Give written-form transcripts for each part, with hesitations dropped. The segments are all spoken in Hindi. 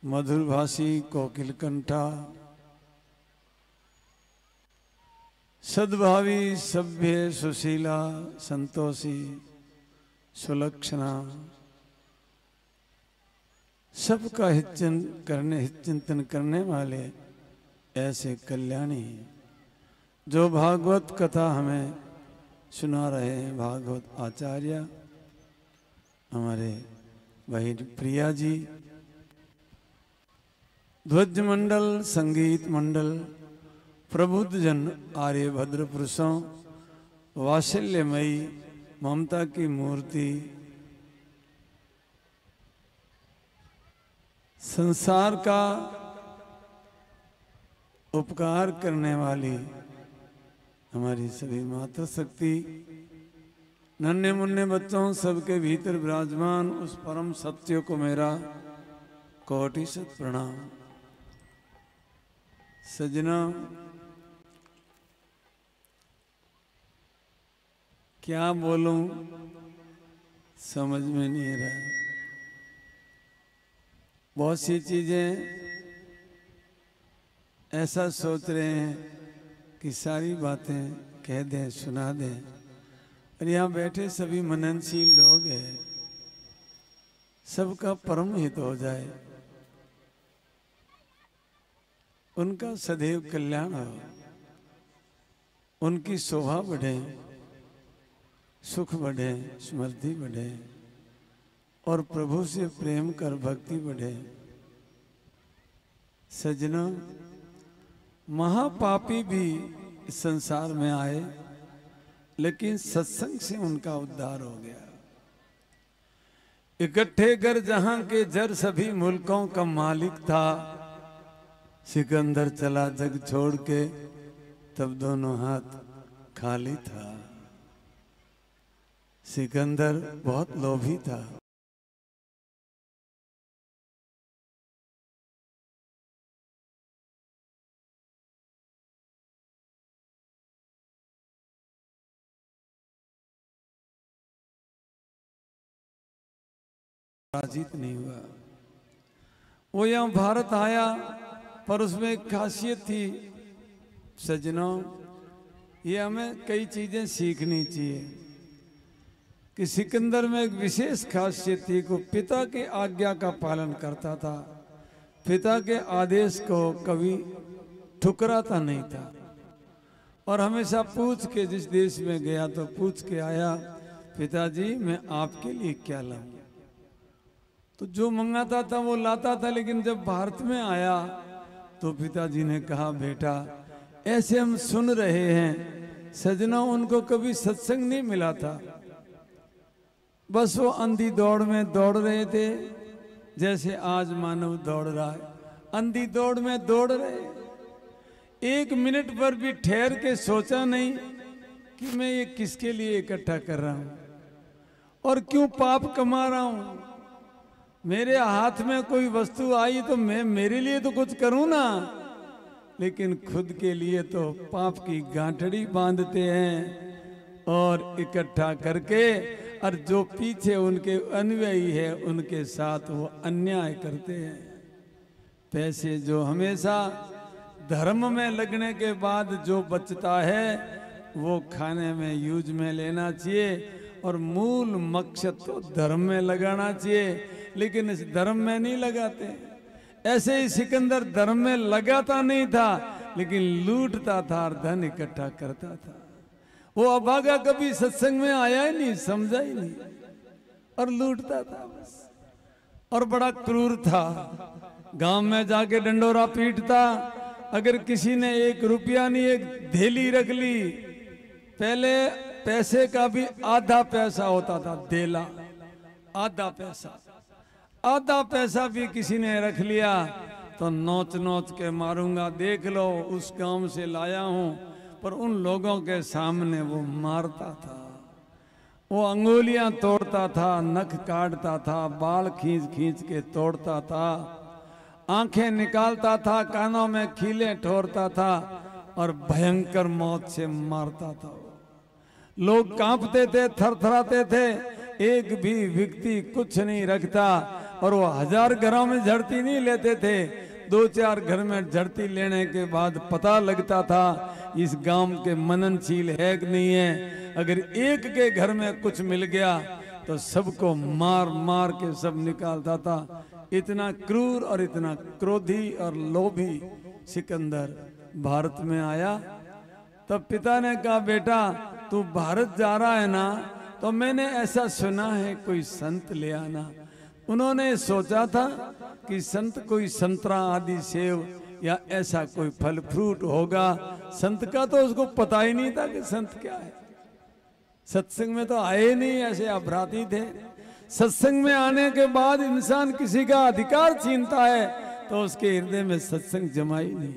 मधुरभाषी कोकिलकंठा, सद्भावी सभ्य सुशीला संतोषी सुलक्षणा, सबका हित चिंतन करने वाले ऐसे कल्याणी जो भागवत कथा हमें सुना रहे हैं। भागवत आचार्य हमारे भाई प्रिया जी, ध्वज मंडल, संगीत मंडल, प्रबुद्ध जन, आर्यभद्र पुरुषों, वात्सल्यमयी ममता की मूर्ति, संसार का उपकार करने वाली हमारी सभी माता शक्ति, नन्हे मुन्ने बच्चों सबके भीतर विराजमान उस परम सत्य को मेरा कोटि शत प्रणाम। सजना, क्या बोलूं समझ में नहीं रहा है। बहुत सी चीजें ऐसा सोच रहे हैं कि सारी बातें कह दें, सुना दें, और यहाँ बैठे सभी मननशील लोग हैं, सबका परम हित हो जाए, उनका सदैव कल्याण हो, उनकी शोभा बढ़े, सुख बढ़े, समृद्धि बढ़े और प्रभु से प्रेम कर भक्ति बढ़े। सजनों, महापापी भी इस संसार में आए, लेकिन सत्संग से उनका उद्धार हो गया। इकट्ठे कर जहां के जर सभी मुल्कों का मालिक था, सिकंदर चला जग छोड़ के, तब दोनों हाथ खाली था। सिकंदर बहुत लोभी था। पराजित नहीं हुआ। वो यहाँ भारत आया, पर उसमें एक खासियत थी। सज्जनों, ये हमें कई चीजें सीखनी चाहिए कि सिकंदर में एक विशेष खासियत थी कि पिता के आज्ञा का पालन करता था, पिता के आदेश को कभी ठुकराता नहीं था, और हमेशा पूछ के, जिस देश में गया तो पूछ के आया, पिताजी मैं आपके लिए क्या लाऊं। तो जो मंगाता था वो लाता था। लेकिन जब भारत में आया तो पिताजी ने कहा, बेटा ऐसे हम सुन रहे हैं, सजना उनको कभी सत्संग नहीं मिला था, बस वो अंधी दौड़ में दौड़ रहे थे, जैसे आज मानव दौड़ रहा है, अंधी दौड़ में दौड़ रहे। एक मिनट पर भी ठहर के सोचा नहीं कि मैं ये किसके लिए इकट्ठा कर रहा हूं और क्यों पाप कमा रहा हूं। मेरे हाथ में कोई वस्तु आई तो मैं मेरे लिए तो कुछ करूं ना, लेकिन खुद के लिए तो पाप की गांठड़ी बांधते हैं और इकट्ठा करके, और जो पीछे उनके अनुयायी है उनके साथ वो अन्याय करते हैं। पैसे जो हमेशा धर्म में लगने के बाद जो बचता है वो खाने में यूज में लेना चाहिए, और मूल मकसद तो धर्म में लगाना चाहिए, लेकिन इस धर्म में नहीं लगाते। ऐसे ही सिकंदर धर्म में लगाता नहीं था, लेकिन लूटता था और धन इकट्ठा करता था। वो अभागा कभी सत्संग में आया ही नहीं, समझा ही नहीं, और लूटता था बस। और बड़ा क्रूर था, गांव में जाके डंडोरा पीटता। अगर किसी ने 1 रुपया नहीं, 1 धेली रख ली, पहले पैसे का भी आधा पैसा होता था, धेला आधा पैसा, आधा पैसा भी किसी ने रख लिया तो नोच नोच के मारूंगा, देख लो उस गांव से लाया हूं। पर उन लोगों के सामने वो मारता था, वो अंगुलियां तोड़ता था, नख काटता था, बाल खींच खींच के तोड़ता था, आंखें निकालता था, कानों में खीले ठोरता था, और भयंकर मौत से मारता था। लोग कांपते थे, थरथराते थे। एक भी व्यक्ति कुछ नहीं रखता, और वो 1000 घरों में झड़ती नहीं लेते थे, 2-4 घर में झड़ती लेने के बाद पता लगता था इस गांव के मननशील है कि नहीं है। अगर एक के घर में कुछ मिल गया तो सबको मार मार के सब निकालता था। इतना क्रूर और इतना क्रोधी और लोभी सिकंदर भारत में आया। तब पिता ने कहा, बेटा तू भारत जा रहा है ना, तो मैंने ऐसा सुना है कोई संत ले आना। उन्होंने सोचा था कि संत कोई संतरा आदि सेव या ऐसा कोई फल फ्रूट होगा। संत का तो उसको पता ही नहीं था कि संत क्या है। सत्संग में तो आए नहीं, ऐसे अपराधी थे। सत्संग में आने के बाद इंसान किसी का अधिकार छीनता है तो उसके हृदय में सत्संग जमा ही नहीं।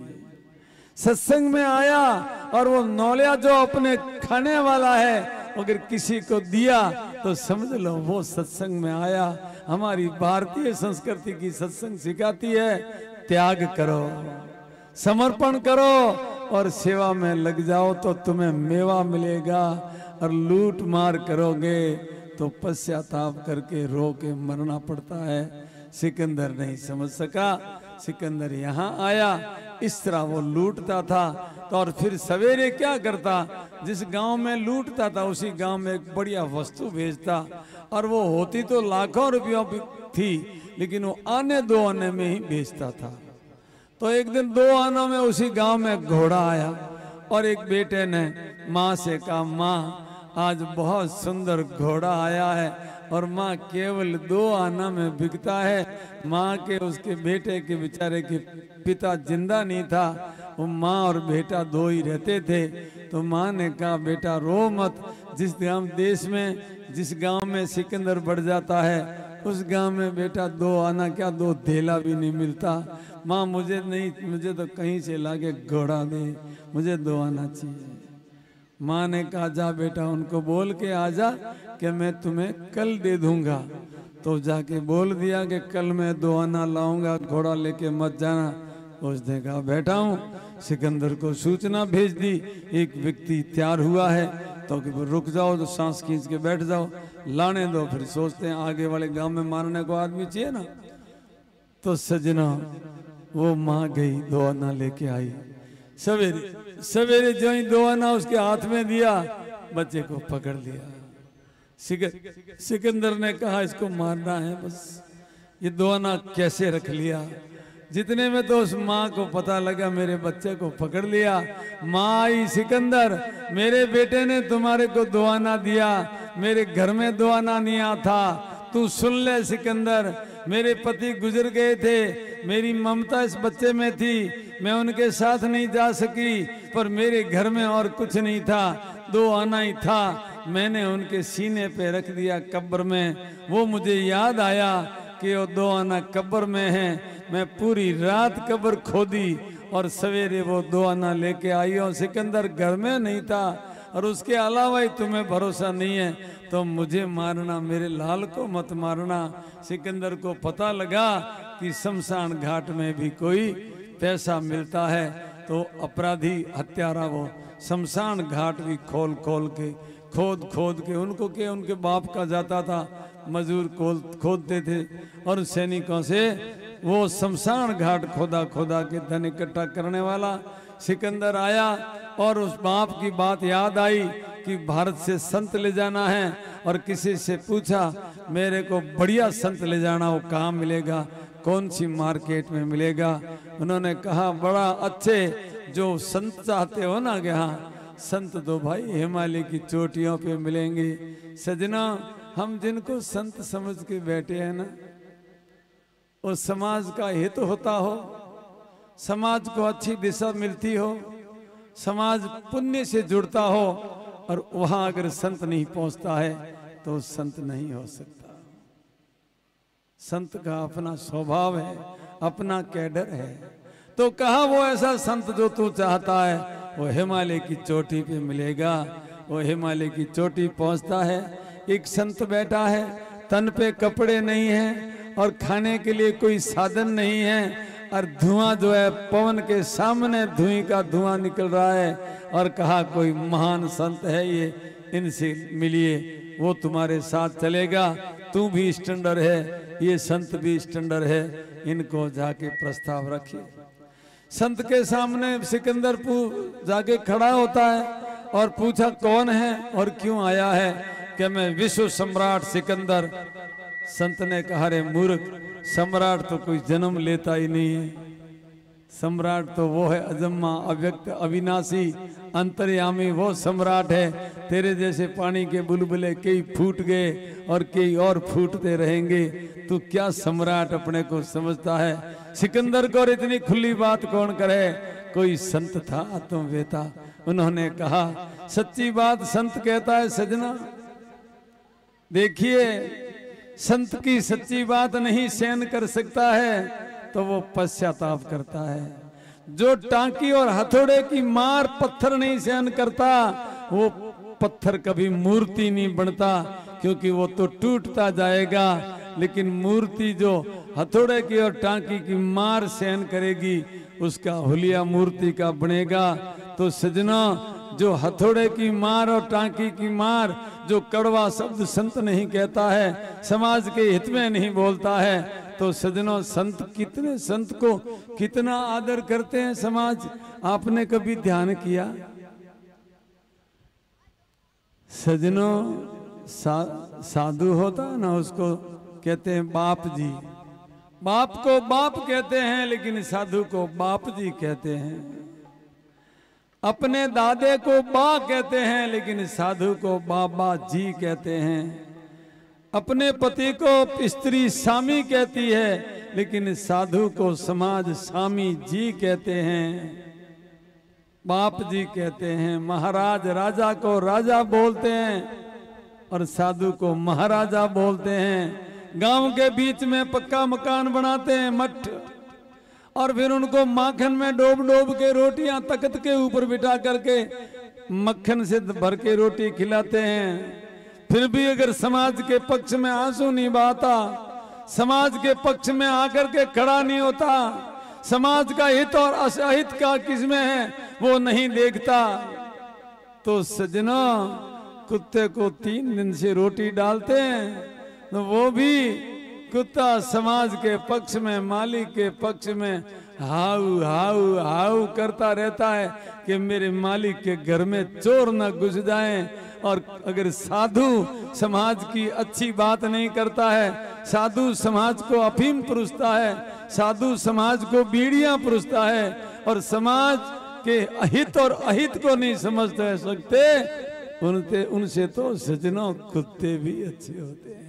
सत्संग में आया और वो नौलिया जो अपने खाने वाला है अगर किसी को दिया तो समझ लो वो सत्संग में आया। हमारी भारतीय संस्कृति की सत्संग सिखाती है त्याग करो, समर्पण करो और सेवा में लग जाओ तो तुम्हें मेवा मिलेगा। और लूट मार करोगे तो पश्चाताप करके रो के मरना पड़ता है। सिकंदर नहीं समझ सका। सिकंदर यहाँ आया, इस तरह वो लूटता था। तो और फिर सवेरे क्या करता, जिस गांव में लूटता था उसी गांव में एक बढ़िया वस्तु भेजता। और वो होती तो लाखों रुपयों की थी, लेकिन वो आने 2 आने में ही बेचता था। तो एक दिन 2 आनों में उसी गांव में घोड़ा आया और एक बेटे ने माँ से कहा, माँ आज बहुत सुंदर घोड़ा आया है और माँ केवल 2 आना में बिकता है। माँ के उसके बेटे के बेचारे के पिता जिंदा नहीं था, वो माँ और बेटा 2 ही रहते थे। तो माँ ने कहा, बेटा रो मत, जिस देश में जिस गांव में सिकंदर बढ़ जाता है उस गांव में बेटा 2 आना क्या 2 धेला भी नहीं मिलता। माँ मुझे नहीं, मुझे तो कहीं से लाके घोड़ा दे, मुझे 2 आना चाहिए। माँ ने कहा, जा बेटा उनको बोल के आजा कि मैं तुम्हें कल दे दूंगा। तो जाके बोल दिया कि कल मैं 2 आना लाऊंगा, घोड़ा लेके मत जाना। उसने कहा बैठा हूँ। सिकंदर को सूचना भेज दी, एक व्यक्ति तैयार हुआ है, तो कि रुक जाओ, तो सांस खींच के बैठ जाओ, लाने दो, फिर सोचते हैं आगे वाले गांव में मारने को आदमी चाहिए ना। तो सजना वो माँ गई, 2 आना लेके आई। सवेरे सवेरे जो ही 2 आना उसके हाथ में दिया, बच्चे को पकड़ लिया। सिकंदर ने कहा इसको मारना है बस। ये 2 आना कैसे रख लिया। जितने में तो उस माँ को पता लगा मेरे बच्चे को पकड़ लिया। माँ आई, सिकंदर मेरे बेटे ने तुम्हारे को 2 आना दिया, मेरे घर में 2 आना नहीं आता था। तू सुन ले सिकंदर, मेरे पति गुजर गए थे, मेरी ममता इस बच्चे में थी, मैं उनके साथ नहीं जा सकी, पर मेरे घर में और कुछ नहीं था, 2 आना ही था। मैंने उनके सीने पे रख दिया कब्र में। वो मुझे याद आया कि वो 2 आना कब्र में है। मैं पूरी रात कब्र खोदी और सवेरे वो 2 आना लेके आई। और सिकंदर घर में नहीं था और उसके अलावा ही तुम्हें भरोसा नहीं है तो मुझे मारना, मेरे लाल को मत मारना। सिकंदर को पता लगा कि शमशान घाट में भी कोई पैसा मिलता है तो अपराधी हत्यारा वो शमशान घाट भी खोल खोल के खोद के उनको के उनके बाप का जाता था, मजदूर खोदते थे और सैनिकों से वो शमशान घाट खोदा के धन इकट्ठा करने वाला सिकंदर आया। और उस बाप की बात याद आई कि भारत से संत ले जाना है और किसी से पूछा मेरे को बढ़िया संत ले जाना, वो कहाँ मिलेगा, कौन सी मार्केट में मिलेगा। उन्होंने कहा बड़ा अच्छे जो संत चाहते हो ना कि हाँ संत तो भाई हिमालय की चोटियों पे मिलेंगे। सजना हम जिनको संत समझ के बैठे हैं ना, वो समाज का हित होता हो, समाज को अच्छी दिशा मिलती हो, समाज पुण्य से जुड़ता हो, और वहां अगर संत नहीं पहुंचता है तो संत नहीं हो सकता। संत का अपना स्वभाव है, अपना कैडर है। तो कहा वो ऐसा संत जो तू चाहता है वो हिमालय की चोटी पे मिलेगा। वो हिमालय की चोटी पहुंचता है, एक संत बैठा है, तन पे कपड़े नहीं हैं और खाने के लिए कोई साधन नहीं है, और धुआं जो है पवन के सामने धुएं का धुआं निकल रहा है। और कहा कोई महान संत है ये, इनसे मिलिए, वो तुम्हारे साथ चलेगा, तू भी स्टैंडर्ड है, ये संत भी स्टैंडर्ड है, इनको जाके प्रस्ताव रखिए। संत के सामने सिकंदर जाके खड़ा होता है और पूछा कौन है और क्यों आया है? कि मैं विश्व सम्राट सिकंदर। संत ने कहा रे मूर्ख, सम्राट तो कोई जन्म लेता ही नहीं है, सम्राट तो वो है अजम्मा अव्यक्त अविनाशी अंतर्यामी, वो सम्राट है। तेरे जैसे पानी के बुलबुले कई फूट गए और कई और फूटते रहेंगे, तू क्या सम्राट अपने को समझता है? सिकंदर को इतनी खुली बात कौन करे? कोई संत था तुम बेटा। उन्होंने कहा सच्ची बात संत कहता है सजना। देखिए संत की सच्ची बात नहीं सहन कर सकता है तो वो पश्चाताप करता है। जो टांकी और हथौड़े की मार पत्थर नहीं सहन करता, वो पत्थर कभी मूर्ति नहीं बनता, क्योंकि वो तो टूटता जाएगा। लेकिन मूर्ति जो हथौड़े की और टांकी की मार सहन करेगी, उसका हुलिया मूर्ति का बनेगा। तो सजना, जो हथौड़े की मार और टांकी की मार, जो कड़वा शब्द संत नहीं कहता है, समाज के हित में नहीं बोलता है, तो सजनों संत को कितना आदर करते हैं समाज। आपने कभी ध्यान किया? सजनों साधु होता ना, उसको कहते हैं बाप जी। बाप को बाप कहते हैं, लेकिन साधु को बाप जी कहते हैं। अपने दादे को बा कहते हैं, लेकिन साधु को बाबा जी कहते हैं। अपने पति को स्त्री स्वामी कहती है, लेकिन साधु को समाज स्वामी जी कहते हैं, बाप जी कहते हैं। महाराज राजा को राजा बोलते हैं और साधु को महाराजा बोलते हैं। गांव के बीच में पक्का मकान बनाते हैं मठ, और फिर उनको माखन में डोब डोब के रोटियां तख्त के ऊपर बिठा करके मक्खन से भर के रोटी खिलाते हैं। फिर भी अगर समाज के पक्ष में आंसू नहीं बहाता, समाज के पक्ष में आकर के खड़ा नहीं होता, समाज का हित और असहित का किसमें है वो नहीं देखता, तो सजना कुत्ते को 3 दिन से रोटी डालते हैं, तो वो भी कुत्ता समाज के पक्ष में, मालिक के पक्ष में हाउ हाउ हाउ करता रहता है कि मेरे मालिक के घर में चोर न घुस जाएं। और अगर साधु समाज की अच्छी बात नहीं करता है, साधु समाज को अफीम परोसता है, साधु समाज को बीड़ियां परोसता है, और समाज के अहित और अहित को नहीं समझ सकते, उनसे तो सजनों कुत्ते भी अच्छे होते हैं,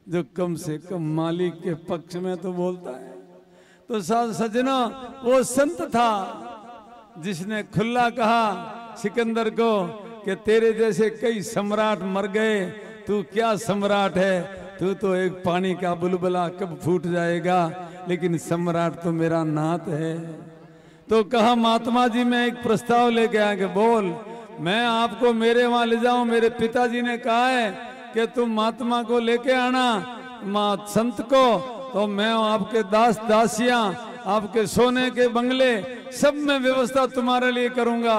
जो कम से कम मालिक के पक्ष में तो बोलता है। तो सजना वो संत था जिसने खुला कहा सिकंदर को कि तेरे जैसे कई सम्राट मर गए, तू क्या सम्राट है, तू तो एक पानी का बुलबुला कब फूट जाएगा, लेकिन सम्राट तो मेरा नाथ है। तो कहा महात्मा जी मैं एक प्रस्ताव लेके आया कि बोल, मैं आपको मेरे वहां ले जाऊं। मेरे पिताजी ने कहा है कि तुम महात्मा को लेके आना, संत को, तो मैं आपके दास दासियां, आपके सोने के बंगले सब में व्यवस्था तुम्हारे लिए करूंगा,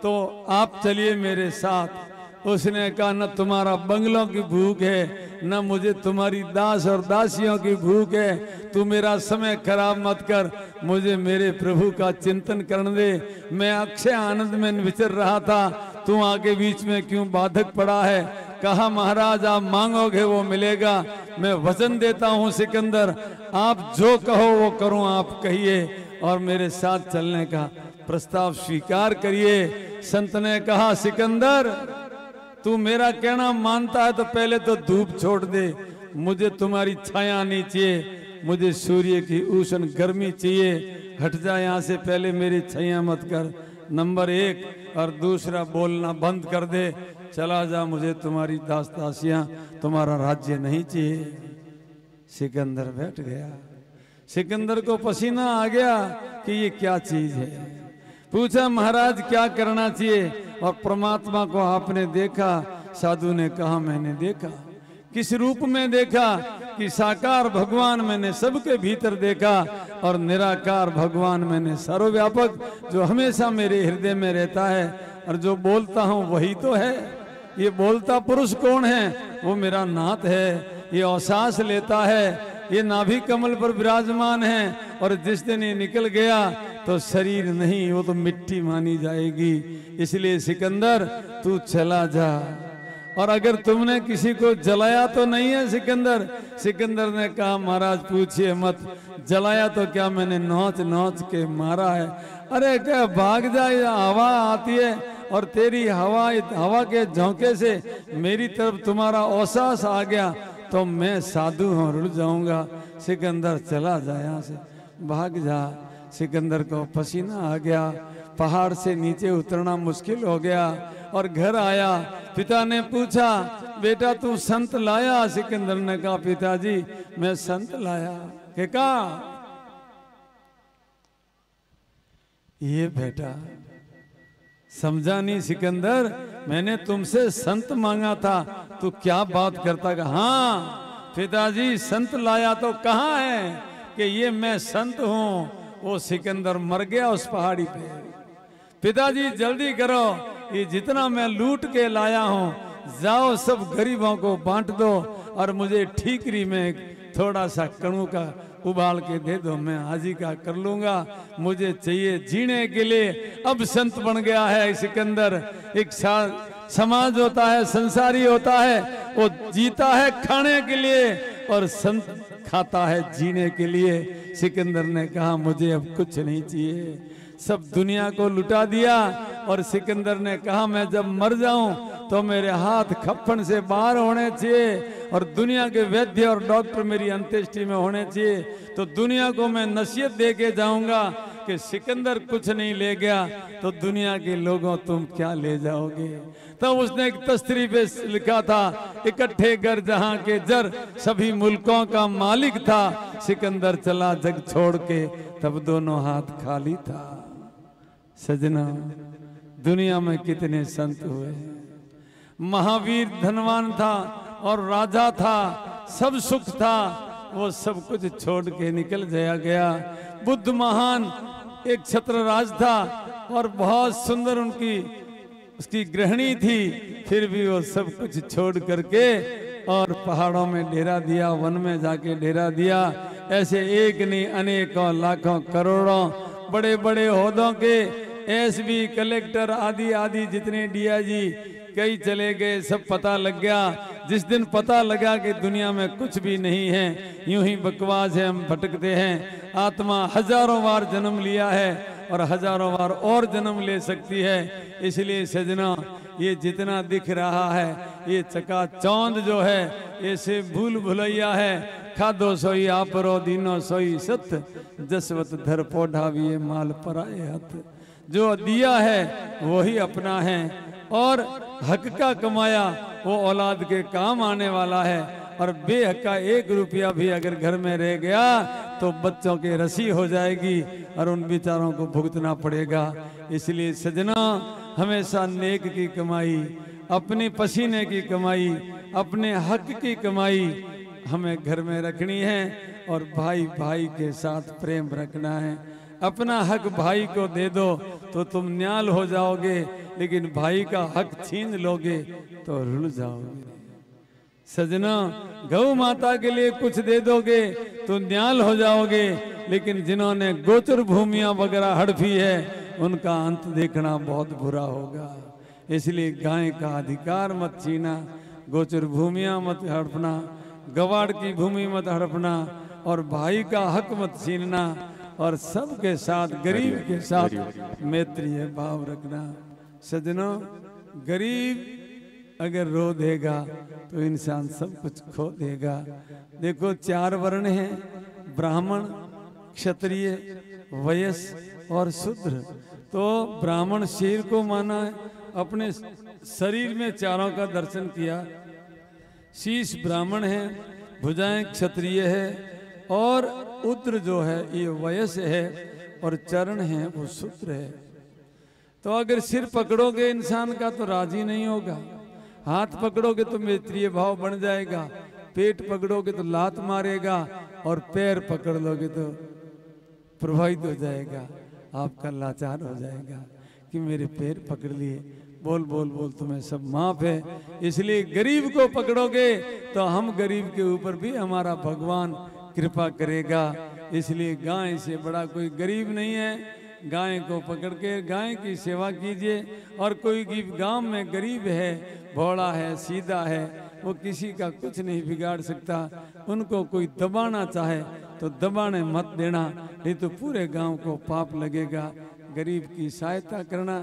तो आप चलिए मेरे साथ। उसने कहा न तुम्हारा बंगलों की भूख है, न मुझे तुम्हारी दास और दासियों की भूख है, तू मेरा समय खराब मत कर, मुझे मेरे प्रभु का चिंतन करने दे। मैं अक्षय आनंद में विचर रहा था, तू आगे बीच में क्यों बाधक पड़ा है। कहा महाराज आप मांगोगे वो मिलेगा, मैं वचन देता हूँ सिकंदर, आप जो कहो वो करूँ, आप कहिए और मेरे साथ चलने का प्रस्ताव स्वीकार करिए। संत ने कहा सिकंदर तू मेरा कहना मानता है तो पहले तो धूप छोड़ दे, मुझे तुम्हारी छाया नहीं चाहिए, मुझे सूर्य की उष्ण गर्मी चाहिए, हट जा यहाँ से, पहले मेरी छाया मत कर, नंबर 1, और दूसरा बोलना बंद कर दे, चला जा, मुझे तुम्हारी दास दासियां, तुम्हारा राज्य नहीं चाहिए। सिकंदर बैठ गया। सिकंदर को पसीना आ गया कि ये क्या चीज है। पूछा महाराज क्या करना चाहिए, और परमात्मा को आपने देखा। साधु ने कहा मैंने देखा। किस रूप में देखा? कि साकार भगवान मैंने सबके भीतर देखा, और निराकार भगवान मैंने सर्वव्यापक जो हमेशा मेरे हृदय में रहता है, और जो बोलता हूँ वही तो है। ये बोलता पुरुष कौन है? वो मेरा नाथ है। ये अहसास लेता है, ये नाभि कमल पर विराजमान है, और जिस दिन ये निकल गया तो शरीर नहीं, वो तो मिट्टी मानी जाएगी। इसलिए सिकंदर तू चला जा। और अगर तुमने किसी को जलाया तो नहीं है सिकंदर? सिकंदर ने कहा महाराज पूछिए मत, जलाया तो क्या, मैंने नोच नोच के मारा है। अरे क्या भाग जा, हवा आती है और तेरी हवा के झोंके से मेरी तरफ तुम्हारा एहसास आ गया तो मैं साधु हूँ, रुड़ जाऊंगा। सिकंदर चला जा यहाँ से, भाग जा। सिकंदर को पसीना आ गया, पहाड़ से नीचे उतरना मुश्किल हो गया और घर आया। पिता ने पूछा बेटा तू संत लाया? सिकंदर ने कहा पिताजी मैं संत लाया। के कहा ये बेटा समझा नहीं सिकंदर, मैंने तुमसे संत मांगा था, तू क्या बात करता? हाँ पिताजी संत लाया तो कहाँ है कि ये मैं संत हूँ? वो सिकंदर मर गया उस पहाड़ी पे। पिताजी जल्दी करो, ये जितना मैं लूट के लाया हूँ जाओ सब गरीबों को बांट दो और मुझे ठीकरी में थोड़ा सा कणु का उबाल के दे दो, मैं हाजी का कर लूंगा, मुझे चाहिए जीने के लिए। अब संत बन गया है सिकंदर। एक समाज होता है, संसारी होता है, वो जीता है खाने के लिए और संत खाता है जीने के लिए। सिकंदर ने कहा मुझे अब कुछ नहीं चाहिए, सब दुनिया को लुटा दिया। और सिकंदर ने कहा मैं जब मर जाऊं तो मेरे हाथ खप्पन से बाहर होने चाहिए और दुनिया के वैद्य और डॉक्टर मेरी अंत्येष्टि में होने चाहिए। तो दुनिया को मैं नसीहत दे के जाऊंगा कि सिकंदर कुछ नहीं ले गया तो दुनिया के लोगों तुम क्या ले जाओगे। तब उसने एक तस्तरी पे लिखा था इकट्ठे घर जहां के जर, सभी मुल्कों का मालिक था। सिकंदर चला जग छोड़ के तब दोनों हाथ खाली था। सजना दुनिया में कितने संत हुए। महावीर धनवान था और राजा था, सब सुख था, वो सब कुछ छोड़ के निकल जाया गया। बुद्ध महान एक छत्रराज था और बहुत सुंदर उसकी गृहिणी थी, फिर भी वो सब कुछ छोड़ करके और पहाड़ों में डेरा दिया, वन में जाके डेरा दिया। ऐसे एक नहीं अनेकों लाखों करोड़ों बड़े बड़े ओहदों के एसपी कलेक्टर आदि आदि जितने डीआईजी कई चले गए, सब पता लग गया। जिस दिन पता लगा कि दुनिया में कुछ भी नहीं है, यूं ही बकवास है, हम भटकते हैं। आत्मा हजारों बार जन्म लिया है और हजारों बार और जन्म ले सकती है। इसलिए सजना ये जितना दिख रहा है ये चकाचौंध जो है ऐसे भूल भुलैया है। खादो सोई आपरो दीनो सोई सत, जसवत धर पौधा भी माल पराए हथ। जो दिया है वही अपना है और हक का कमाया वो औलाद के काम आने वाला है। और बेहक का 1 रुपया भी अगर घर में रह गया तो बच्चों के रसी हो जाएगी और उन बेचारों को भुगतना पड़ेगा। इसलिए सजना हमेशा नेक की कमाई, अपने पसीने की कमाई, अपने हक की कमाई हमें घर में रखनी है और भाई भाई के साथ प्रेम रखना है। अपना हक भाई को दे दो तो तुम न्याल हो जाओगे, लेकिन भाई का हक छीन लोगे तो रुल जाओगे। सजना गौ माता के लिए कुछ दे दोगे तो न्याल हो जाओगे, लेकिन जिन्होंने गोचर भूमियां वगैरह हड़पी है उनका अंत देखना बहुत बुरा होगा। इसलिए गाय का अधिकार मत छीना, गोचर भूमियां मत हड़पना, गवाड़ की भूमि मत हड़पना और भाई का हक मत छीनना और सबके साथ गरीब के साथ मैत्रीय भाव रखना। सजनों गरीब अगर रो देगा तो इंसान सब कुछ खो देगा। देखो 4 वर्ण हैं, ब्राह्मण, क्षत्रिय, वैश्य और शूद्र। तो ब्राह्मण शेर को माना है, अपने शरीर में चारों का दर्शन किया। शीश ब्राह्मण है, भुजाएं क्षत्रिय है और उद्र जो है ये वैश्य है और चरण है वो शूद्र है। तो अगर सिर पकड़ोगे इंसान का तो राजी नहीं होगा, हाथ पकड़ोगे तो मैत्रीय भाव बन जाएगा, पेट पकड़ोगे तो लात मारेगा और पैर पकड़ लोगे तो प्रभावित हो जाएगा, आपका लाचार हो जाएगा कि मेरे पैर पकड़ लिए, बोल बोल बोल तुम्हें सब माफ है। इसलिए गरीब को पकड़ोगे तो हम गरीब के ऊपर भी हमारा भगवान कृपा करेगा। इसलिए गाय से बड़ा कोई गरीब नहीं है। गाय को पकड़ के गाय की सेवा कीजिए। और कोई गांव में गरीब है, भोला है, सीधा है, वो किसी का कुछ नहीं बिगाड़ सकता। उनको कोई दबाना चाहे तो दबाने मत देना, नहीं तो पूरे गांव को पाप लगेगा। गरीब की सहायता करना,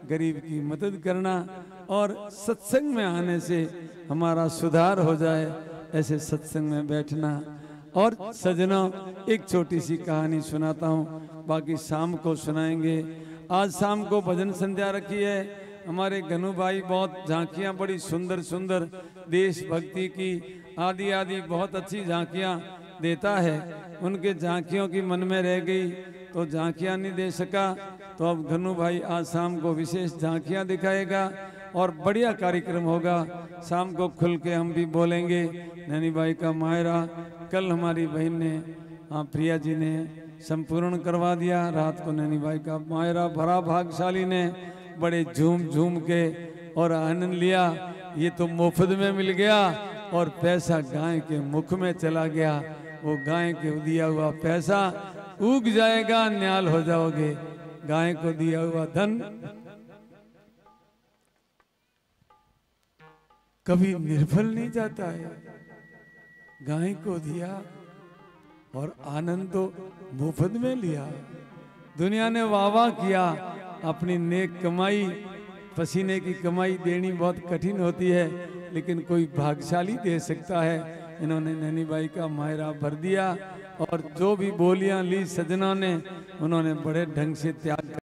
गरीब की मदद करना, और सत्संग में आने से हमारा सुधार हो जाए, ऐसे सत्संग में बैठना। और सजनों, एक छोटी सी कहानी सुनाता हूँ, बाकी शाम को सुनाएंगे। आज शाम को भजन संध्या रखी है। हमारे घनु भाई बहुत झांकियाँ, बड़ी सुंदर सुंदर देशभक्ति की आदि आदि बहुत अच्छी झांकियाँ देता है। उनके झांकियों की मन में रह गई तो झांकियाँ नहीं दे सका, तो अब घनु भाई आज शाम को विशेष झांकियाँ दिखाएगा और बढ़िया कार्यक्रम होगा। शाम को खुल के हम भी बोलेंगे। नैनी भाई का मायरा कल हमारी बहन ने, प्रिया जी ने संपूर्ण करवा दिया। रात को नैनी भाई का मायरा भरा, भागशाली ने बड़े झूम झूम के और आनंद लिया। ये तो मुफ्त में मिल गया और पैसा गाय के मुख में चला गया। वो गाय के दिया हुआ पैसा उग जाएगा, न्याल हो जाओगे। गाय को दिया हुआ धन कभी निर्फल नहीं जाता है। गाय को दिया और आनंद तो मुफ्त में लिया। दुनिया ने वाह वाह किया। अपनी नेक कमाई, पसीने की कमाई देनी बहुत कठिन होती है, लेकिन कोई भाग्यशाली दे सकता है। इन्होंने नैनी भाई का मायरा भर दिया और जो भी बोलियां ली सजना ने, उन्होंने बड़े ढंग से त्याग